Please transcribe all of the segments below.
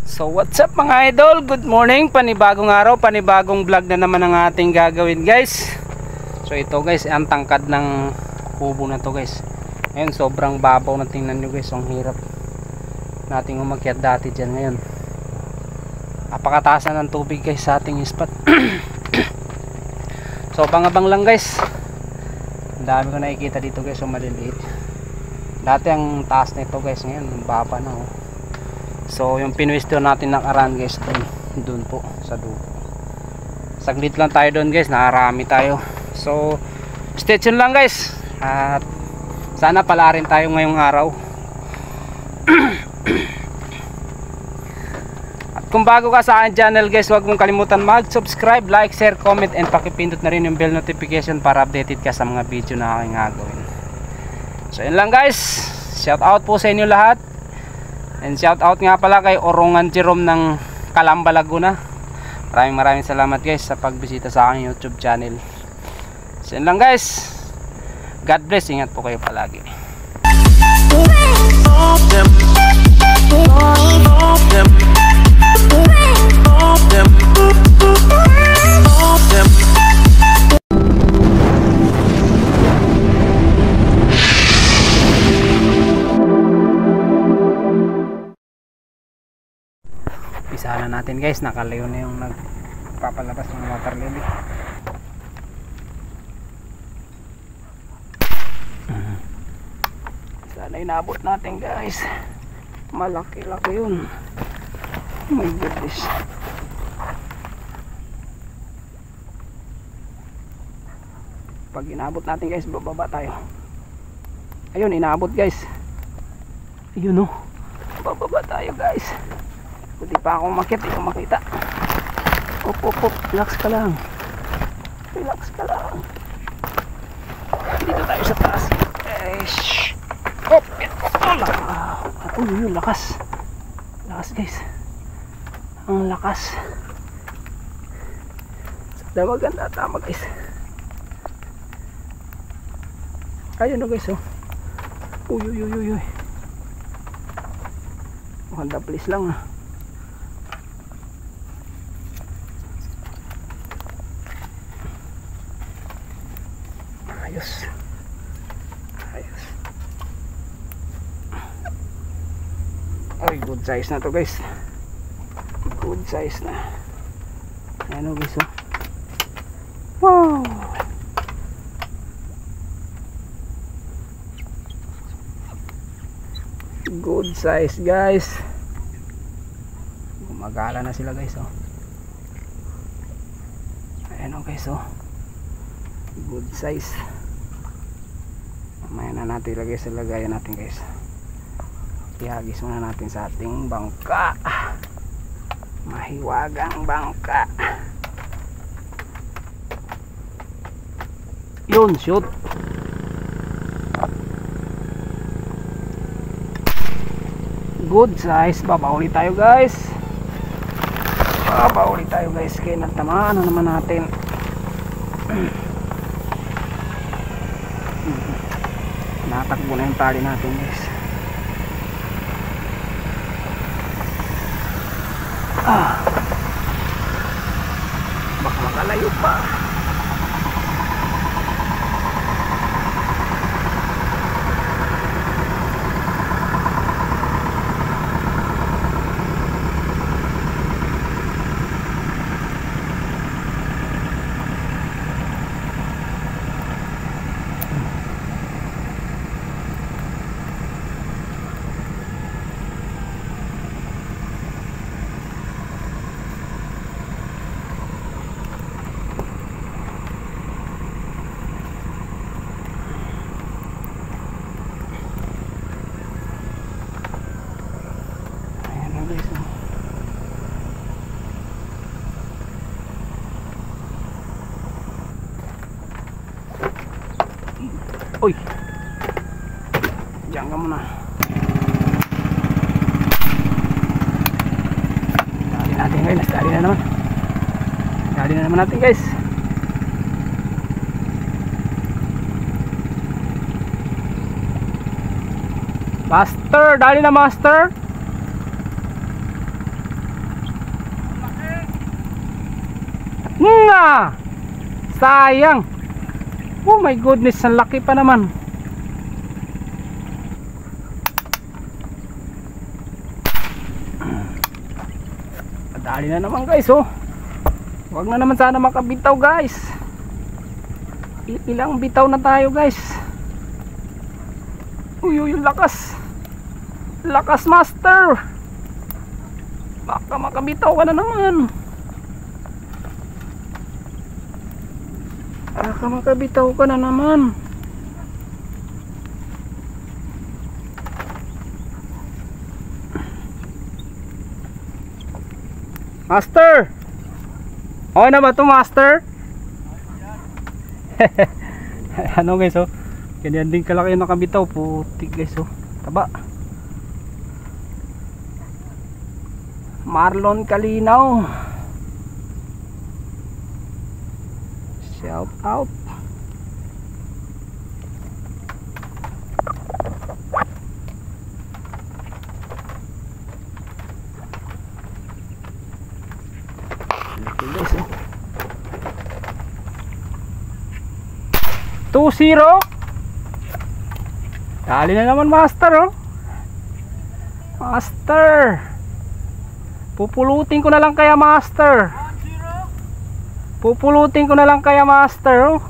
So what's up mga idol, good morning, panibagong araw, panibagong vlog na naman ang ating gagawin guys. So ito guys, ang tangkad ng kubo na to guys. Ngayon sobrang babaw na, tingnan nyo guys, ang hirap nating umakyat dati dyan. Ngayon napakataas na ng tubig guys sa ating spot. So pangabang lang guys, ang dami ko nakikita dito guys, so maliliit. Dati ang taas nito guys, ngayon baba na oh. So yung pinwesto natin nakaraan guys, dun po sa dulo. Saglit lang tayo doon guys, nakarami tayo. So stay tuned lang guys, at sana pala rin tayo ngayong araw. At kung bago ka sa aking channel guys, huwag mong kalimutan mag-subscribe, like, share, comment, and pakipindot na rin yung bell notification para updated ka sa mga video na aking gagawin. So yun lang guys, shout out po sa inyo lahat. And shout out nga pala kay Orongan Jerome ng Calamba, Laguna. Maraming salamat guys sa pagbisita sa aking YouTube channel. So yun lang guys, God bless, ingat po kayo palagi. Isa na natin guys, nakalayo na yung nagpapalabas ng water lily. Sana inabot natin guys, malaki-laki yun. Oh my goodness. Pag inabot natin guys, bababa tayo. Ayun, inabot guys. Ayun oh, bababa tayo guys. Hindi pa ako makita, hindi ko makita. Op, relax ka lang. Relax ka lang. Dito tayo sa taas. Shhh. Op, yung lakas. Lakas guys. Ang lakas. Sana maganda, tama guys. Ayun o guys oh. Uy. Maganda please lang ah. Ayos. Ay, good size na to guys. Good size na. Ayan o guys oh. Wow. Good size guys. Gumagala na sila guys oh. Ayan o guys oh. Good size. Mamaya na natin ilagay sa lagayan natin guys. Ihagis muna natin sa ating bangka. Mahiwagang bangka. Yun, shoot. Good size. Babauli tayo guys. Babauli tayo guys. Kaya nagtamaan na naman natin. Natakbo na yung tali natin guys. Baka makalayo pa. Uy, diyan ka muna. Dali natin guys, dali na naman. Dali na naman natin guys. Master, dali na master. Sayang. Oh my goodness, ang laki pa naman. Dali na naman guys, oh. Huwag na naman sana makabitaw guys. Ilang bitaw na tayo guys. Uy, yung lakas. Lakas master. Baka makabitaw ka na naman. Baka makabitaw ka na naman. Master. Okay na ba ito master? Ano guys, oh. Ganyan din kalaki yung nakabitaw. Putik guys, oh. Taba. Marlon Kalinaw. Shout out. Laki guys, oh. 2-0. Dali na naman master, oh. Master. Pupulutin ko na lang kaya master. Pupulutin ko na lang kaya master, oh.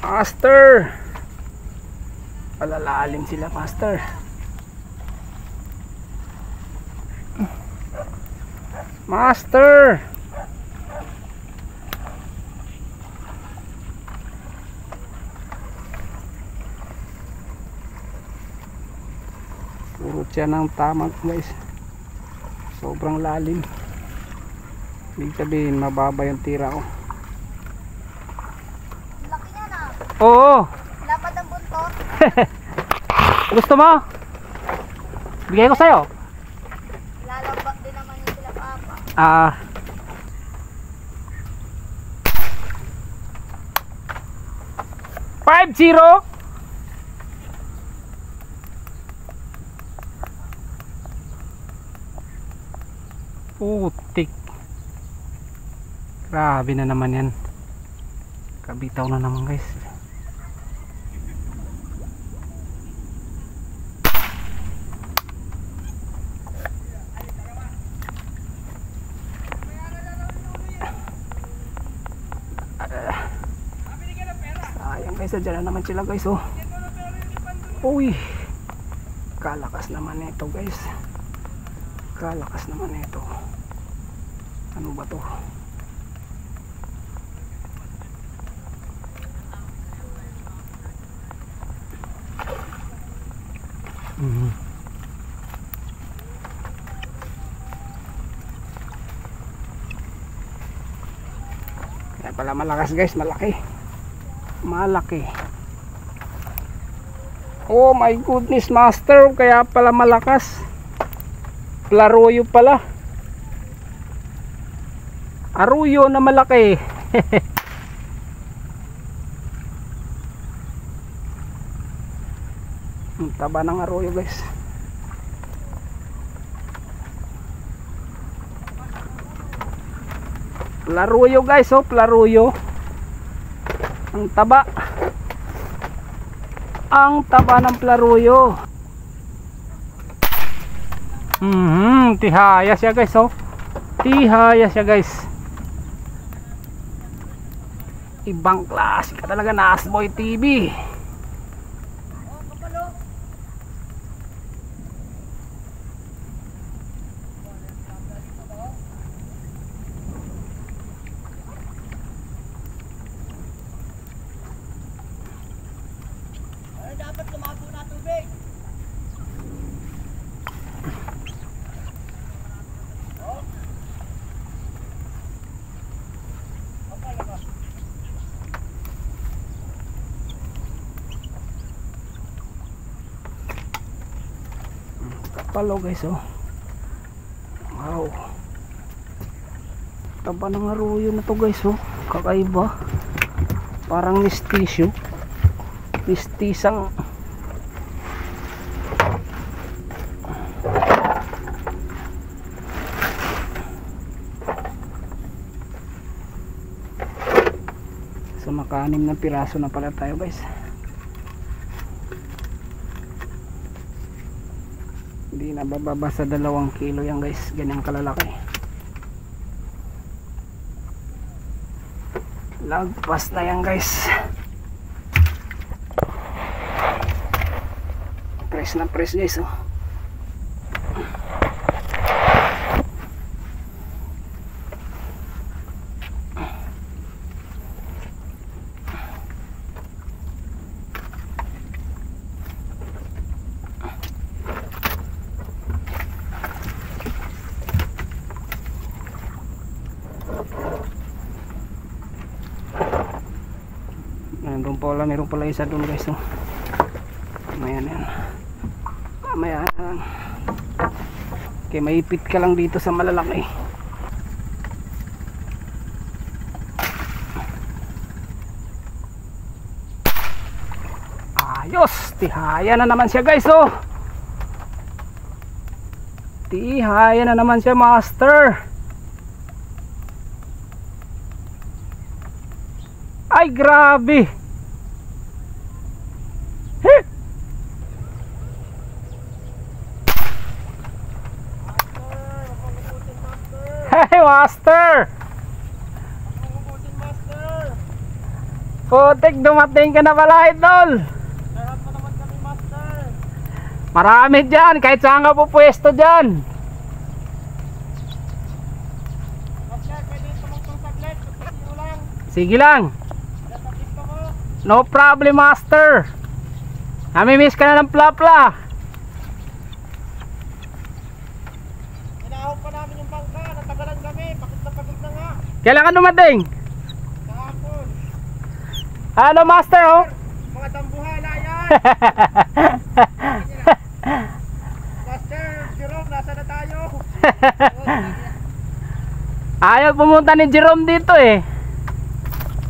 Master. Palalalim sila master. Master. Purot siya ng tamang guys. Sobrang lalim. Ibig sabihin mababa yung tira ko. Laki niya na. Oo. Lapad ang buntot. Gusto mo? Bigay ko sa'yo. Lalabak din naman yung sila papa. Ah. $5-0. Putik. Grabe na naman yan. Kabitaw na naman guys. Sayang guys, dyan na naman sila guys, oh. Uy, kalakas naman ito guys. Kalakas naman ito. Ano ba to? Kaya pala malakas guys, malaki. Malaki. Oh my goodness master, kaya pala malakas. Plaruyo pala. Aruyo na malaki. Ang taba ng aruyo guys. Plaruyo guys, oh, plaruyo. Ang taba. Ang taba ng plaruyo. Tihaya siya guys, oh. Tihaya siya guys. Ibang klase ka talaga, Nasboy TV. Dapat lumabo na tubig. Kapalo guys, oh. Wow. Taba ng aruyo na to guys, oh. Kakaiba. Parang mistisyo. Mistisang. So maka-6 na piraso na pala tayo guys. Hindi na bababa sa 2 kilo yan guys. Ganyang kalalaki. Lagpas na yan guys. Press na press guys oh. Meron pala isa doon guys oh. Mamaya na yan. Mamaya yan. Okay, maipit ka lang dito sa malalaki. Ayos! Tihaya na naman siya guys oh. Tihaya na naman siya master. Ay grabe. Hey master. Putik, dumating ka na pala idol. Sarap pa naman kami master. Marami dyan, kahit saan ka po pwesto dyan. Master, pwede tumutong saglit. Pagkasiro lang. Sige lang. Datapis ko mo. No problem master. Nami-miss ka na ng plapla. Inahok pa namin yung bangka. Natagalan kami. Pakit na pagod na nga. Kailan ka dumating? Kahapon. Ano master oh? Mga tambuhala yan. Master, Jerome, nasa na tayo? Ayaw pumunta ni Jerome dito eh.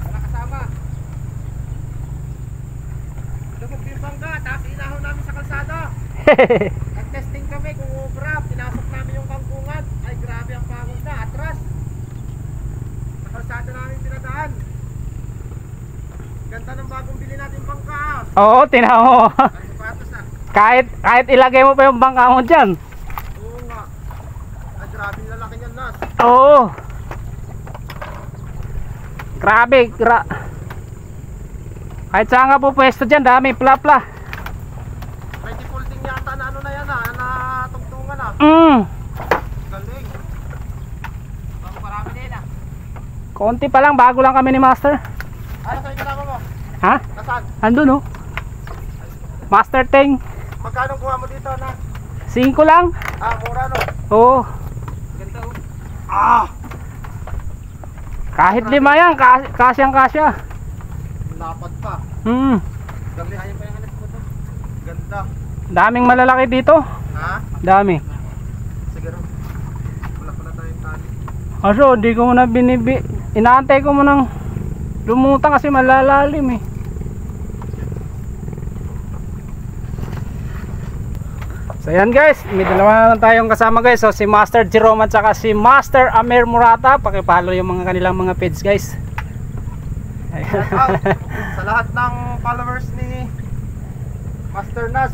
Wala kasama. Lumog yung bangka. Tapos inahon namin sa kalsada. Nag-testing kami kung ubra. Pinasok namin yung kangkungan. Ay grabe ang pagod na. Atras. Sa kalsada namin pinadaan. Ganda ng bagong bili natin bangka. Oo, tinaw mo. Ang sapatos na. kahit ilagay mo pa yung bangka mo dyan. Oo nga. Ay grabe yung lalaki niyan nas. Oo. Grabe. Kahit saan ka po pwesto dyan, dami plapla. May defaulting yata na ano na yan ah. Na tugtungan ah. Galing. Bago marami din ah. Konti pa lang, bago lang kami ni master. Ay, saan yung kasama mo? Ha? Nasaan? Andun oh. Master Teng. Magkano kuha mo dito na? 5 lang. Ah, mura no? Oo. Ganda oh. Ah! Kahit 5 yan, kasyang kasya. Lapad pa. Dami. Ayaw pa yung anak mo to. Ganda. Daming malalaki dito. Ha? Dami. Sige ro. Wala pala tayong tali. Aso, di ko muna inaantay ko munang lumutang kasi malalalim eh. So yan guys, may dalawa na tayong kasama guys. So si Master Jerome at saka si Master Amer Murata. Pakipalo yung mga kanilang mga page guys. Shout out sa lahat ng followers ni Master Nas.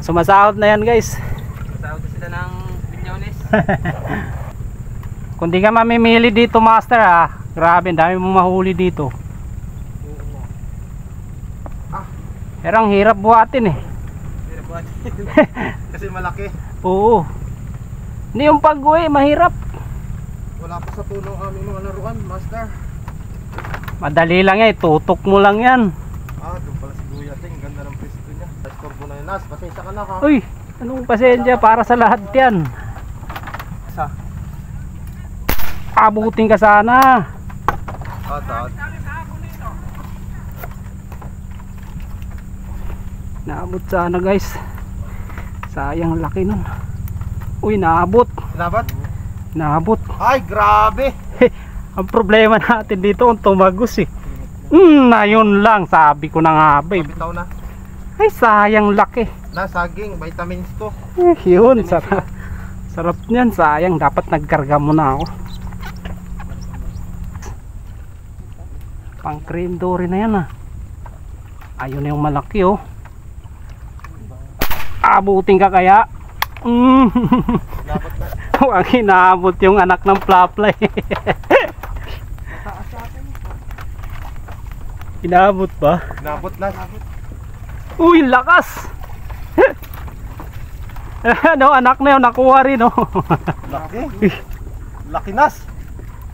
Sumasahod na yan guys. Masahod sila ng Binyones. Kung di ka mamimili dito master ha, grabe, dami mong mahuli dito. Pero ang hirap buhatin eh. Kasi malaki. Oo. Hindi yung pag-uwi, mahirap. Wala pa sa tulong aming mga laruan, Master. Madali lang yan, tutok mo lang yan. Ah, doon pala si Kuya Ting. Ganda ng pwesto niya. Sa mo na yun, Nas. Pasensya ka na ha. Uy, anong pasensya para sa lahat yan. Isa. Abutin ka sana. At. Naabot sana guys. Sayang laki nun. Uy, naabot. Labat? Naabot. Ay, grabe. Ang problema natin dito, ang tumagos eh. Ayun lang, sabi ko na nga babe. Bitaw na. Ay, sayang laki. Saging, vitamins to. Yun, sarap. Sarap niyan, sayang. Dapat nagkarga muna ako. Pang cream dory na yan ah. Ayun na yung malaki oh. Abutin ka kaya? Dapat na. Huwag inaabot yung anak ng plapla eh. Inaabot ba? Nabot na. Uy, lakas! Ano, anak na yun, nakuha rin oh. Laki. Laki nas.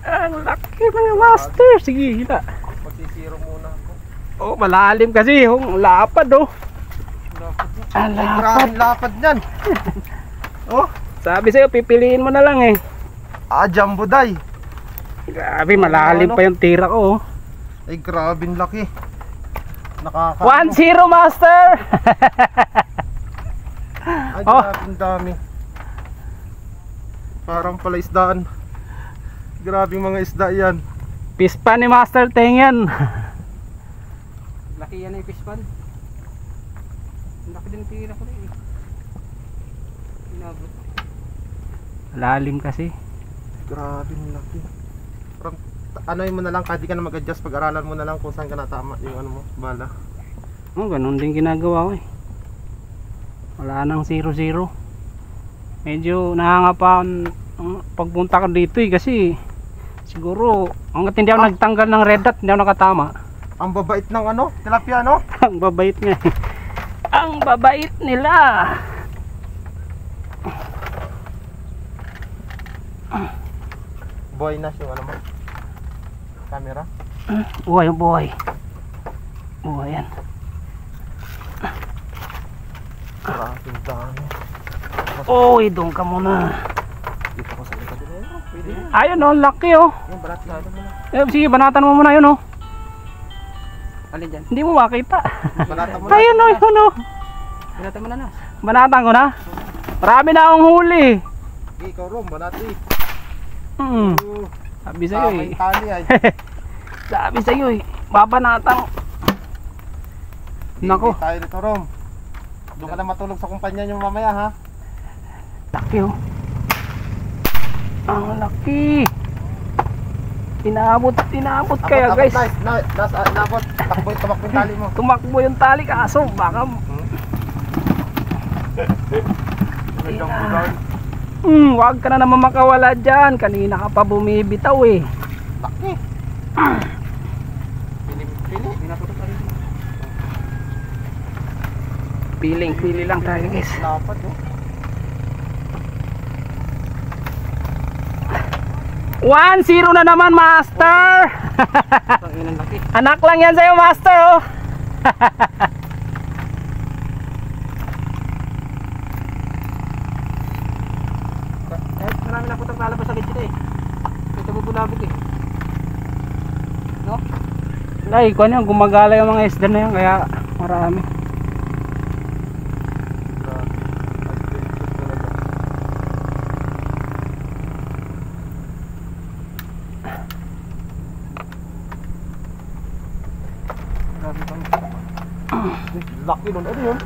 Ang laki mga master. Sige, hila. Magsisiro muna ako. Oh, malalim kasi yung lapad oh. Ay, grabe lapad niyan. Oh, Sabi sa'yo, pipiliin mo na lang eh. jumbo day. Grabe, malalim pa yung tira ko oh. Ay, grabe laki. 1-0 master. Ay, Oh. grabe dami. Parang pala isdaan. Grabe mga isda yan. Pispan ni Master Teng yan. Laki yan ay pispan. Laki din tira ko rin. Inabot. Lalim kasi. Grabe laki. Parang ano mo na lang, kahit di ka na mag-adjust, pag-aralan mo na lang kung saan ka natama yung ano mo, bala. Oh, ganun din ginagawa ko eh. Wala nang 0-0. Medyo nahanga pa ang pagpunta ko dito eh, kasi siguro hanggat hindi ako nagtanggal ng red dot, hindi ako nakatama. Ang babait ng ano, tilapia no? Ang babait nga eh. Ang babait nila. Boy na yung ano mo. Camera. Buhay, buhay. Buhay yan. Grabe dami. Oy, doon ka muna. Dito ko sa likod din. Pwede. Ayun oh, laki oh. Yung balat na ano mo na. Sige, banatan mo muna yun oh. Alin dyan? Hindi mo makita. Balatan mo na. Ayun oh, yun oh. Binata mo na na. Banatan ko na. Marami na akong huli. Hey, ikaw rom, balati. Sabi sa'yo eh. May tali ay. Sabi sa'yo eh. Babanatang. Nako. Tayo dito rom. Doon ka na matulog sa kumpanya nyo mamaya ha. Laki oh. Ang laki. Inaabot kaya Abot, guys. nice. Nabot. Tumakbo yung tali mo. Tumakbo yung tali kaso baka wag ka na naman makawala dyan. Kanina ka pa bumibitaw eh. Laki. Pili. Binaputok ka rin. Pili lang tayo guys. Lapad oh. 1-0 na naman master. Ang inang laki. Anak lang yan sa'yo master oh. Kahit marami na putang lalabas sa gitna eh. Ito bubulabog eh. No? Ay, kung yan, gumagala yung mga isda na yan kaya marami. Grabe. Adventure talaga. Grabe kang laki nun. Ano yun?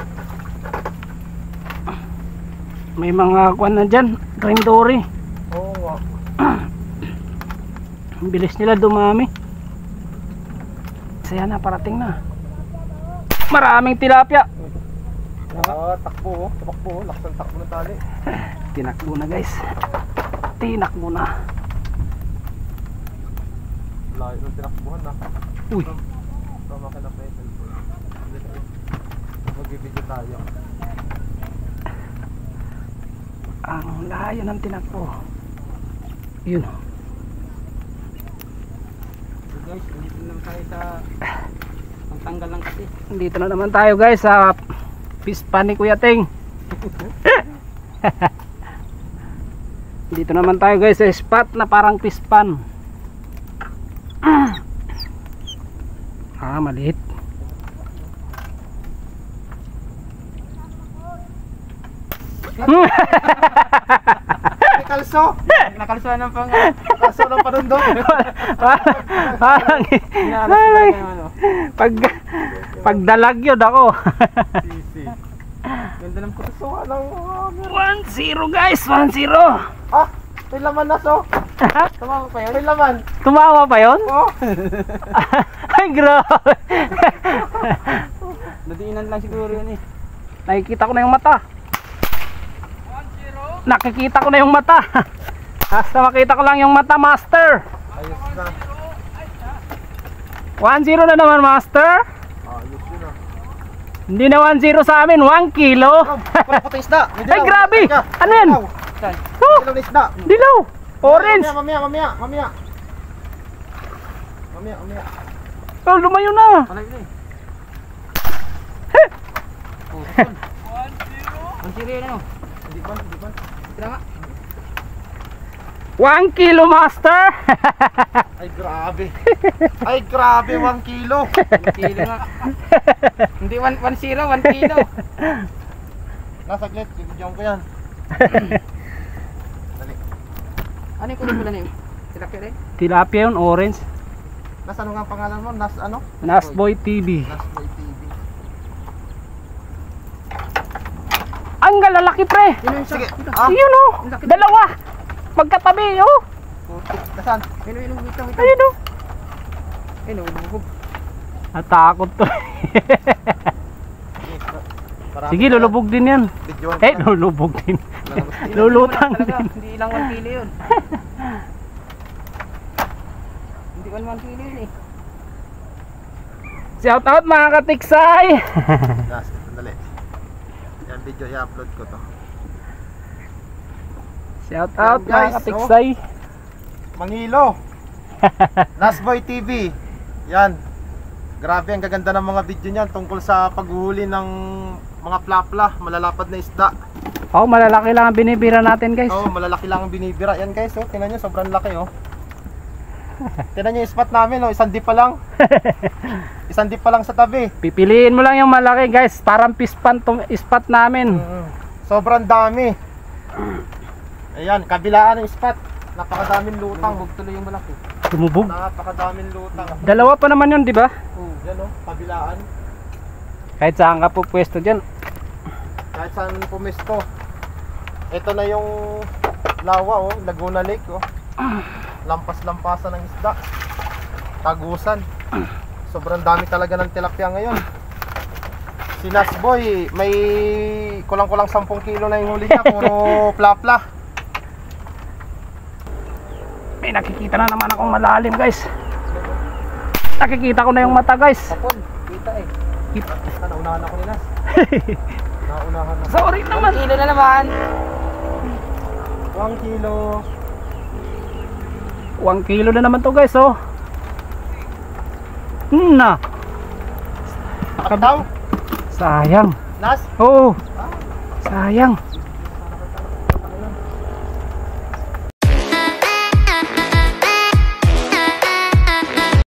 May mga kwan na dyan, ring dory. Oo nga. Ang bilis nila dumami. Saya na, parating na. Maraming tilapia. Takbo oh. Tumakbo oh. Lakas ng takbo ng tali. Tinakbo na guys. Tinakbo na. Layo ng tinakbuhan na. Uy. Tama ka na pa yung cellphone. Mag-video tayo. Ang layo ng tinakbo. Yun. So guys, dito naman tayo sa pangtanggal lang kasi. Dito na naman tayo guys sa pispan ni Kuya Teng. Dito naman tayo guys sa spot na parang pispan. Maliit. kalso. Nakalsuhan ng pang... Kalso ng panundok. Parang pagdalag yun ako. Sisi. Ganda ng puso. So, 1-0 guys, 1-0. Ah, may laman na so. Tumama pa yun? May laman. Tumawa pa yun? Oh. Ay, grabe. Nadiinan lang siguro yun eh. Nakikita ko na yung mata. Nakikita ko na yung mata. Basta makita ko lang yung mata, master. Ayos na. 1-0 na naman, master. Ayos yun ah. Hindi na 1-0 sa amin, 1 kilo. Wala puti isda. May Ay, dilaw. grabe. Teka. Ano yan? Dilaw. Oh, Dilaw na isda. dilaw. Orange. Mamaya. Oh, lumayo na. Ano yun eh? Heh. Oh, saan? 1-0 yun ano? Hindi ba? Tira nga. 1 kilo, master. Ay, grabe. Ay, grabe. 1 kilo. 1 kilo nga. Hindi 1-0, 1 kilo. Nasaglit. Bibigyan ko yan. Dali. Ano yung kulay pula na yun? Tilapia rin? Tilapia yun, orange. Nas ano nga ang pangalan mo? Nas ano? Nasboy TV. Nasboy TV. Ang galalaki, pre. Yun yung Sige. isa. Ah, Yun oh. Dalawa. Magkatabi, oh. putik. Nasaan? Yun, wait lang. Ayun oh. Ayun, lubog. Natakot to. Marami Sige, pa yan. lulubog din yan. Videoan ko Eh, yan. lulubog din. Lalabas din. Lulutang Talaga, din. hindi lang 1 kilo yun. Hindi 1 kilo yun eh. Shout out mga katiksay. Last, sandali. Yan video, i-upload ko to. Shout out Yan, guys, mga katiksay. Mangilo. Nasboy TV. Yan. Grabe, ang gaganda ng mga video niyan tungkol sa paghuhuli ng mga plapla, malalapad na isda. Oh, malalaki lang ang binibira natin, guys. Oh, malalaki lang ang binibira. Yan guys, oh, tingnan niyo, sobrang laki oh. Tingnan niyo yung spot namin, oh, isang dip pa lang. Isang dip pa lang sa tabi. Pipiliin mo lang yung malaki, guys. Parang pispan tong spot namin. Sobrang dami. Ayan, kabilaan ng spot. Napakadaming lutang. Lubog tuloy yung malaki. Tumubog. Napakadaming lutang. Dalawa pa naman yun, di ba? Yan oh, kabilaan. Kahit saan ka po pwesto dyan. Kahit saan pumesto. Ito na yung lawa oh, Laguna Lake oh. Lampas-lampasan ng isda. Tagusan. Sobrang dami talaga ng tilapia ngayon. Si Nasboy, may kulang-kulang 10 kilo na yung huli niya, puro plapla. May nakikita na naman akong malalim, guys. Nakikita ko na yung mata, guys. Kapon, kita eh. Naunahan ako ni Nas. Naunahan ako. Sorry naman. 1 kilo na naman. 1 kilo. 1 kilo na naman to, guys, oh. Na. Nakataw? Sayang. Nas? Oo. Sayang.